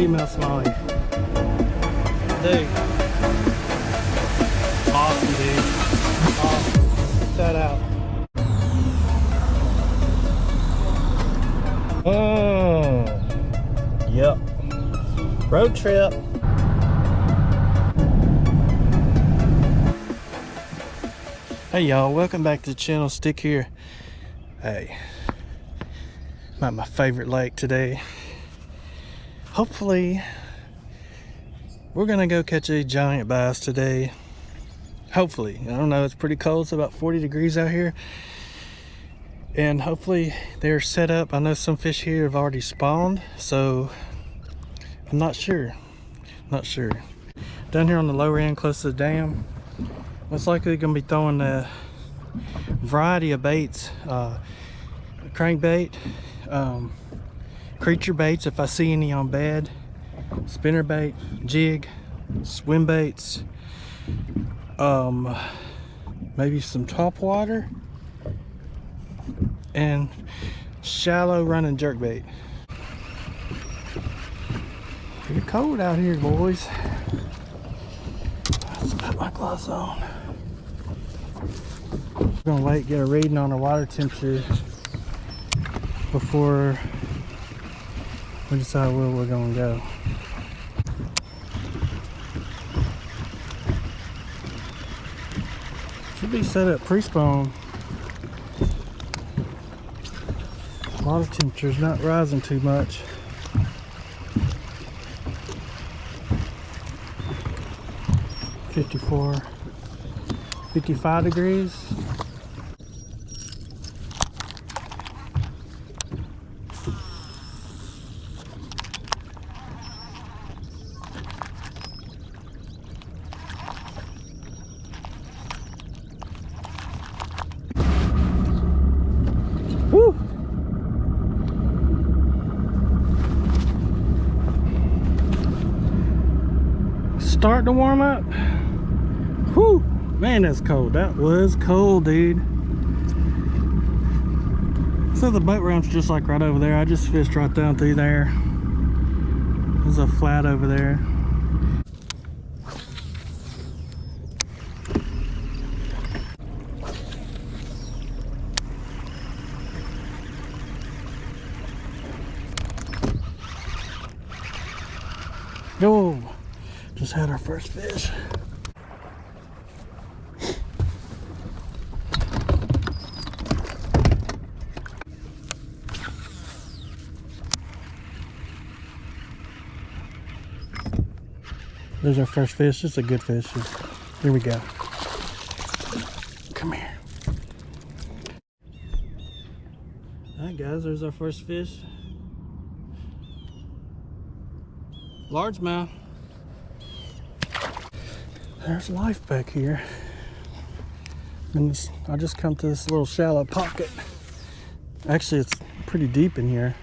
female smallie. Dude. Awesome, dude. Awesome. Check that out. Yep. Road trip. Hey y'all, welcome back to the channel. Stick here. Hey, I'm at my favorite lake today. Hopefully we're gonna go catch a giant bass today. Hopefully. I don't know, it's pretty cold. It's about 40 degrees out here, and hopefully they're set up. I know some fish here have already spawned, so I'm not sure. Down here on the lower end close to the dam, most likely gonna be throwing a variety of baits, crankbait, creature baits if I see any on bed, spinner bait, jig, swim baits, maybe some top water, and shallow running jerk bait. Pretty cold out here, boys. Let's put my gloves on. We're gonna wait, get a reading on the water temperature before we decide where we're gonna go. Should be set up pre-spawn. Water temperature's not rising too much. $54, $55 degrees. Woo! Starting to warm up. Whew, man, that's cold. That was cold, dude. So the boat ramp's just like right over there. I just fished right down through there. There's a flat over there. Yo, just had our first fish. There's our first fish. It's a good fish. Here we go. Come here. Alright guys, there's our first fish. Largemouth. There's life back here. And I just come to this little shallow pocket. Actually, it's pretty deep in here,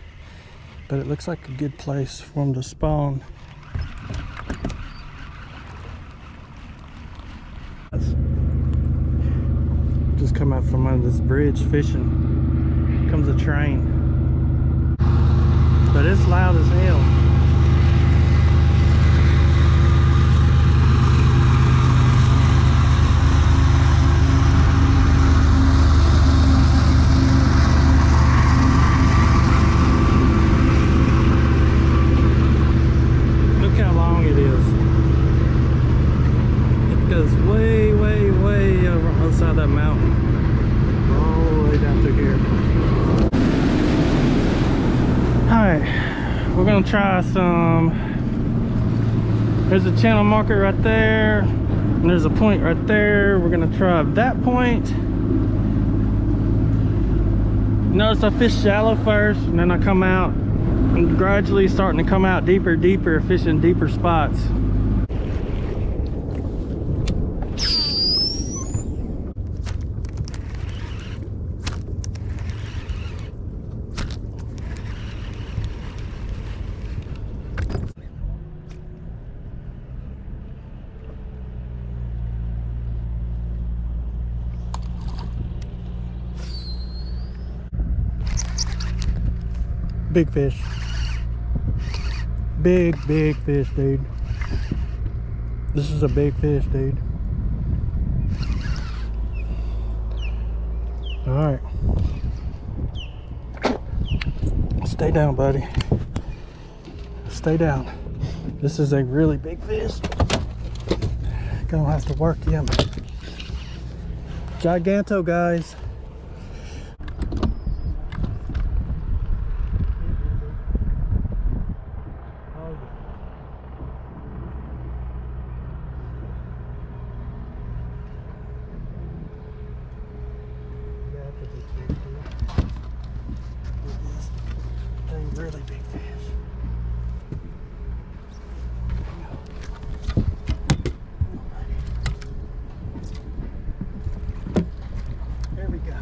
but it looks like a good place for them to spawn. Just come out from under this bridge fishing. Comes a train, but it's loud as hell. Look how long it is. It goes way over on the other side of that mountain, all the way down through here. Alright, we're gonna try some. There's a channel marker right there, and there's a point right there. We're gonna try that point. Notice I fish shallow first, and then I come out and gradually starting to come out deeper, fishing deeper spots. Big fish. big fish, dude. This is a big fish, dude. All right. Stay down, buddy. Stay down. This is a really big fish. Gonna have to work him. Giganto, guys. Really big fish. There we go.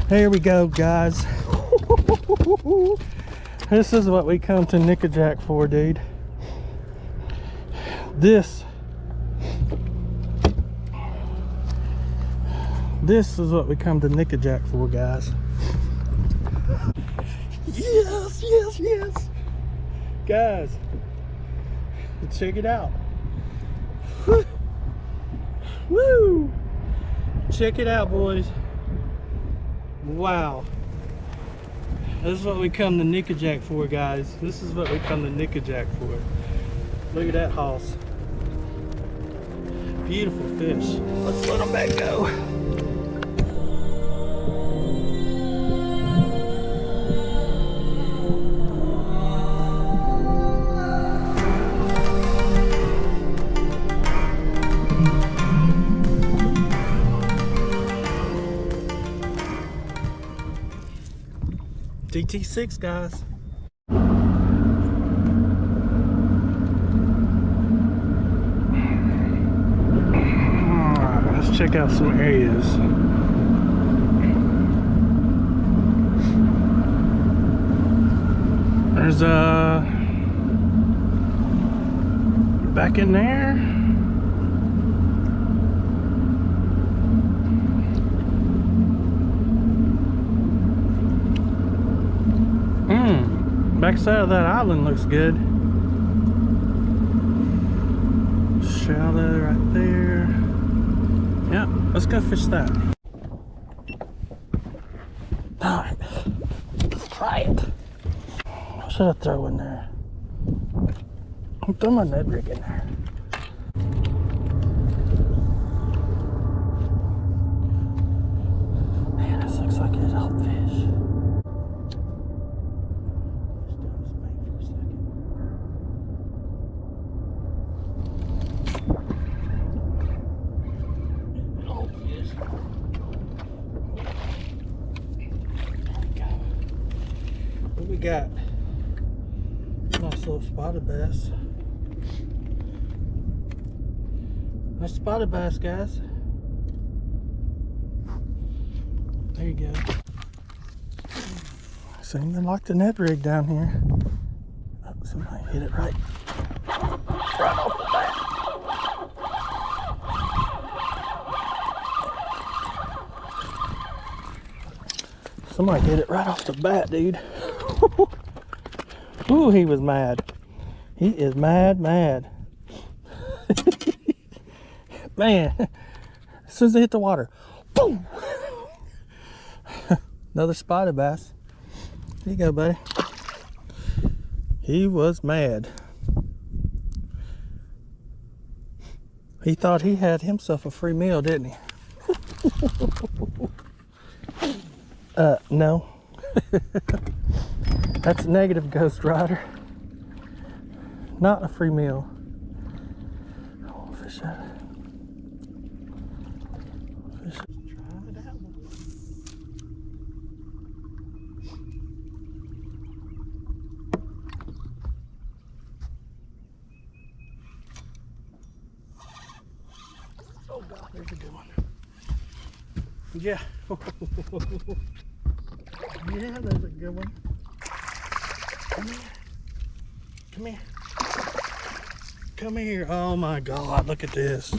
There we go, guys. This is what we come to NickaJack for, dude. This is what we come to NickaJack for, guys. Yes, yes, yes. Guys, check it out. Woo! Check it out, boys. Wow. This is what we come to NickaJack for, guys. This is what we come to NickaJack for. Look at that hoss. Beautiful fish. Let's let them back go. DT6, guys. Alright, let's check out some areas. There's back in there. Backside of that island looks good. Shallow right there. Yeah, let's go fish that. Alright, let's try it. What should I throw in there? I'll throw my Ned rig in there. Man, this looks like an old fish. What we got? Nice little spotted bass. Nice spotted bass, guys. There you go. Seeming like the net rig down here. Oh, somebody hit it right off the bat. Somebody hit it right off the bat, dude. Ooh, he was mad. He is mad. Man, as soon as they hit the water, boom! Another spotted bass. There you go, buddy. He was mad. He thought he had himself a free meal, didn't he? No. That's a negative, Ghost Rider. Not a free meal. I want to fish that. Fish it. Try it out. Oh God, there's a good one. Yeah. Yeah, there's a good one. Come here. Come here. Come here. Oh my God, look at this.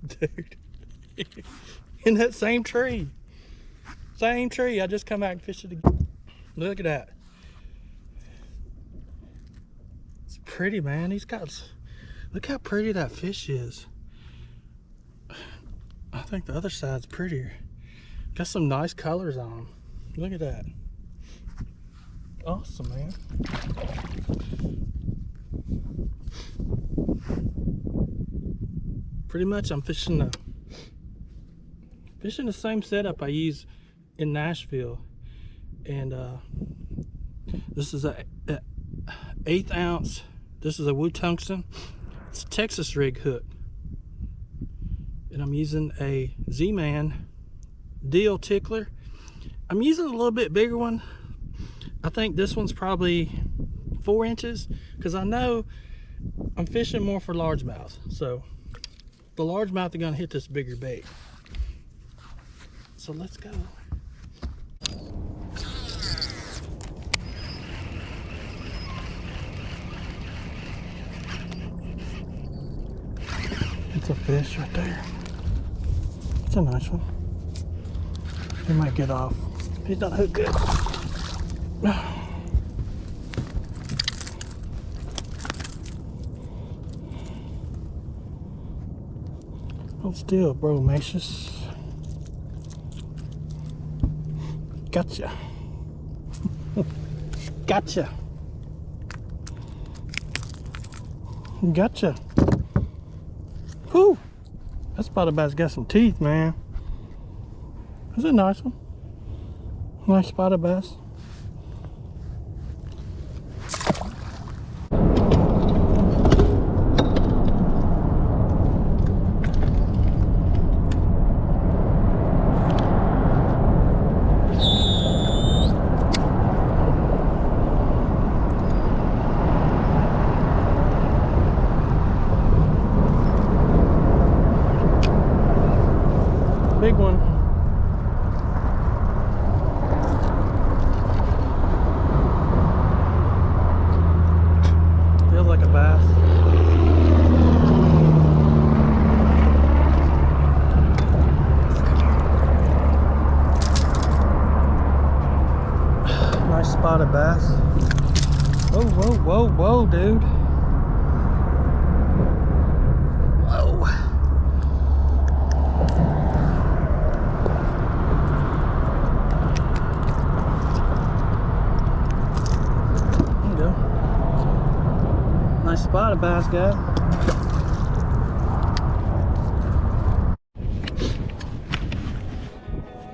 Dude. In that same tree. Same tree. I just come back and fished it again. Look at that. It's pretty, man. He's got, look how pretty that fish is. I think the other side's prettier. Got some nice colors on him. Look at that. Awesome, man. Pretty much I'm fishing the same setup I use in Nashville. And this is a 1/8 ounce. This is a wood tungsten. It's a Texas rig hook. And I'm using a Z-Man deal tickler. I'm using a little bit bigger one. I think this one's probably 4 inches, because I know I'm fishing more for largemouth. So the largemouth are gonna hit this bigger bait. So let's go. It's a fish right there. It's a nice one. He might get off. He's not hooked good. Hold still, bro, Macius. Gotcha. Gotcha. Gotcha. Whew. That spotted bass got some teeth, man. That's a nice one. Nice spotted bass. Big one. Feels like a bass. Nice spotted bass. Whoa, whoa, whoa, whoa, dude. Whoa. Nice spotted bass, guy.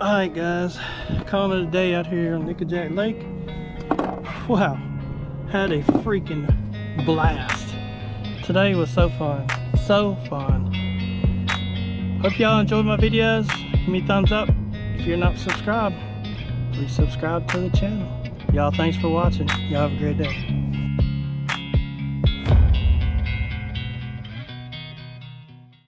Alright guys, calling it a day out here on NickaJack Lake. Wow, had a freaking blast. Today was so fun, so fun. Hope y'all enjoyed my videos. Give me a thumbs up. If you're not subscribed, please subscribe to the channel. Y'all, thanks for watching. Y'all have a great day.